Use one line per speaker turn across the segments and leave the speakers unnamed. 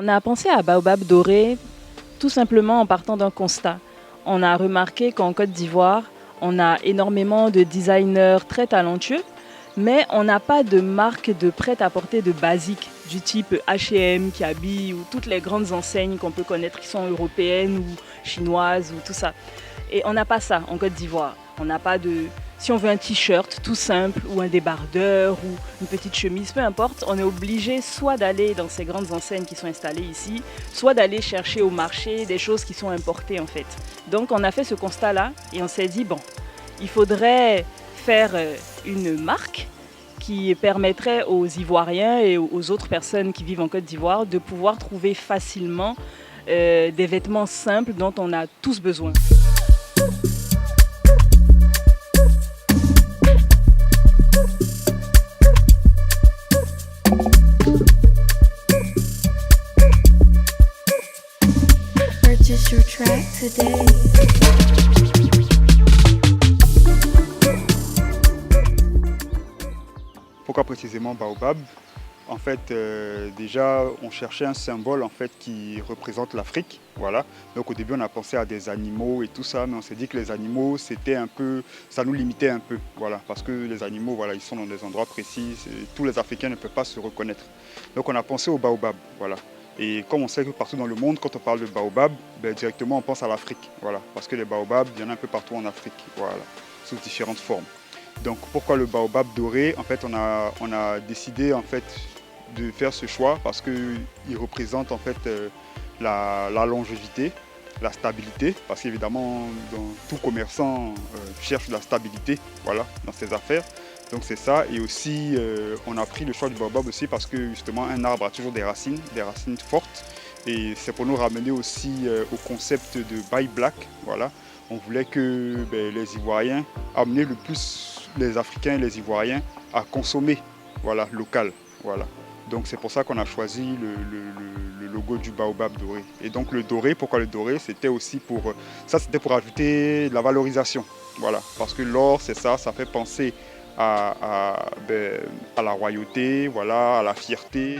On a pensé à Baobab doré tout simplement en partant d'un constat. On a remarqué qu'en Côte d'Ivoire, on a énormément de designers très talentueux, mais on n'a pas de marque de prêt-à-porter de basique, du type H&M qui habille ou toutes les grandes enseignes qu'on peut connaître qui sont européennes ou chinoises ou tout ça. Et on n'a pas ça en Côte d'Ivoire. On n'a pas de... Si on veut un t-shirt tout simple ou un débardeur ou une petite chemise, peu importe, on est obligé soit d'aller dans ces grandes enseignes qui sont installées ici, soit d'aller chercher au marché des choses qui sont importées en fait. Donc on a fait ce constat-là et on s'est dit, bon, il faudrait faire une marque qui permettrait aux Ivoiriens et aux autres personnes qui vivent en Côte d'Ivoire de pouvoir trouver facilement des vêtements simples dont on a tous besoin.
Purchase your track today.
Pourquoi précisément Baobab? En fait, déjà, on cherchait un symbole en fait, qui représente l'Afrique. Voilà. Donc au début, on a pensé à des animaux et tout ça, mais on s'est dit que les animaux, c'était un peu, ça nous limitait un peu. Voilà, parce que les animaux, voilà, ils sont dans des endroits précis. Tous les Africains ne peuvent pas se reconnaître. Donc on a pensé au Baobab. Voilà. Et comme on sait que partout dans le monde, quand on parle de Baobab, ben, directement on pense à l'Afrique. Voilà. Parce que les Baobabs, il y en a un peu partout en Afrique. Voilà. Sous différentes formes. Donc pourquoi le baobab doré? En fait, on a décidé en fait, de faire ce choix parce qu'il représente en fait, la longévité, la stabilité. Parce qu'évidemment, tout commerçant cherche la stabilité, voilà, dans ses affaires. Donc c'est ça. Et aussi, on a pris le choix du baobab aussi parce que justement, un arbre a toujours des racines fortes. Et c'est pour nous ramener aussi au concept de buy black. Voilà. On voulait que les Ivoiriens amener le plus les Africains et les Ivoiriens à consommer, voilà, local. Voilà. Donc c'est pour ça qu'on a choisi le logo du baobab doré. Et donc le doré, pourquoi le doré? C'était aussi pour ajouter de la valorisation. Voilà. Parce que l'or, c'est ça fait penser à la royauté, voilà, à la fierté.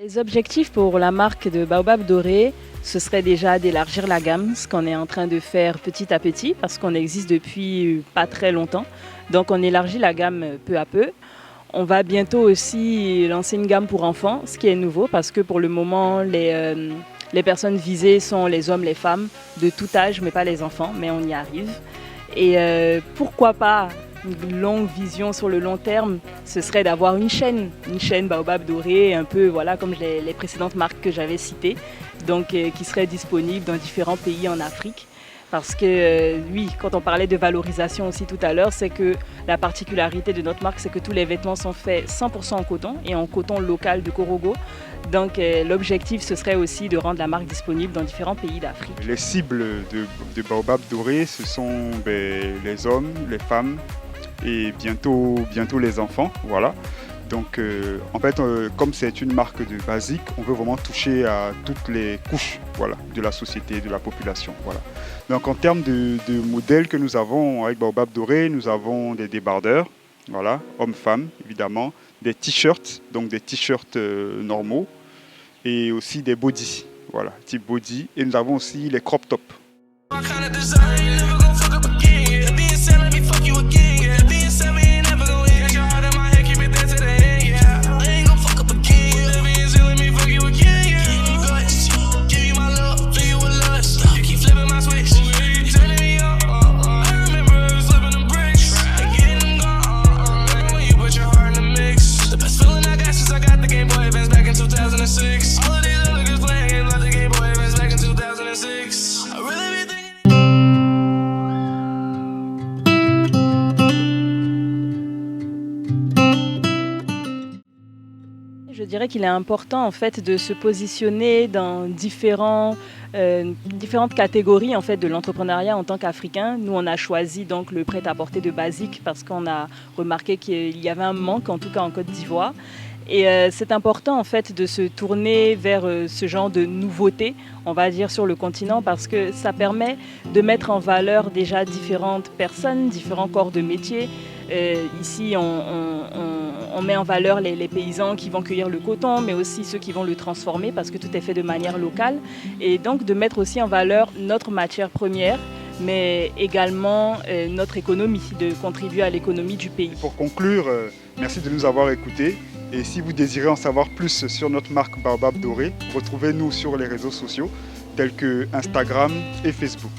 Les objectifs pour la marque de Baobab doré, ce serait déjà d'élargir la gamme, ce qu'on est en train de faire petit à petit, parce qu'on existe depuis pas très longtemps. Donc on élargit la gamme peu à peu. On va bientôt aussi lancer une gamme pour enfants, ce qui est nouveau, parce que pour le moment, les personnes visées sont les hommes, les femmes, de tout âge, mais pas les enfants, mais on y arrive. Et pourquoi pas une longue vision sur le long terme, ce serait d'avoir une chaîne Baobab doré, un peu voilà, comme les précédentes marques que j'avais citées, donc qui serait disponible dans différents pays en Afrique. Parce que oui, quand on parlait de valorisation aussi tout à l'heure, c'est que la particularité de notre marque, c'est que tous les vêtements sont faits 100% en coton et en coton local de Korogo. Donc l'objectif, ce serait aussi de rendre la marque disponible dans différents pays d'Afrique.
Les cibles de Baobab doré, ce sont les hommes, les femmes, et bientôt les enfants, voilà. Donc en fait, comme c'est une marque de basique, on veut vraiment toucher à toutes les couches, voilà, de la société, de la population, voilà. Donc en termes de modèles que nous avons avec Baobab doré, nous avons des débardeurs, voilà, hommes-femmes évidemment, des t-shirts, donc des t-shirts normaux, et aussi des bodys, voilà, type body, et nous avons aussi les crop tops.
Je dirais qu'il est important en fait de se positionner dans différentes catégories en fait de l'entrepreneuriat en tant qu'Africain. Nous, on a choisi donc le prêt-à-porter de basique parce qu'on a remarqué qu'il y avait un manque, en tout cas en Côte d'Ivoire. Et c'est important en fait de se tourner vers ce genre de nouveautés, on va dire, sur le continent parce que ça permet de mettre en valeur déjà différentes personnes, différents corps de métier. Ici, on met en valeur les paysans qui vont cueillir le coton, mais aussi ceux qui vont le transformer parce que tout est fait de manière locale. Et donc de mettre aussi en valeur notre matière première, mais également notre économie, de contribuer à l'économie du pays.
Pour conclure, merci de nous avoir écoutés. Et si vous désirez en savoir plus sur notre marque Baobab Doré, retrouvez-nous sur les réseaux sociaux tels que Instagram et Facebook.